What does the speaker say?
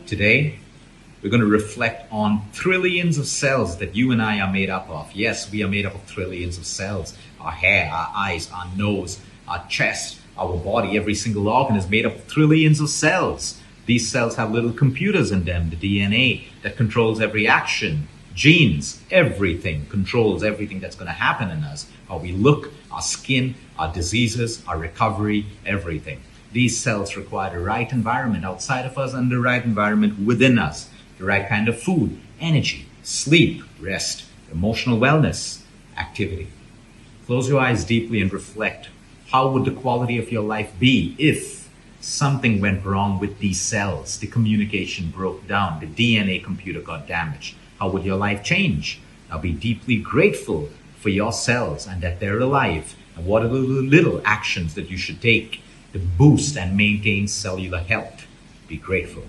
Today, we're going to reflect on trillions of cells that you and I are made up of. Yes, we are made up of trillions of cells. Our hair, our eyes, our nose, our chest, our body, every single organ is made up of trillions of cells. These cells have little computers in them, the DNA that controls every action. Genes, everything controls everything that's going to happen in us. How we look, our skin, our diseases, our recovery, everything. These cells require the right environment outside of us and the right environment within us. The right kind of food, energy, sleep, rest, emotional wellness, activity. Close your eyes deeply and reflect. How would the quality of your life be if something went wrong with these cells? The communication broke down, the DNA computer got damaged. How would your life change? Now be deeply grateful for your cells and that they're alive. And what are the little actions that you should take to boost and maintain cellular health? Be grateful.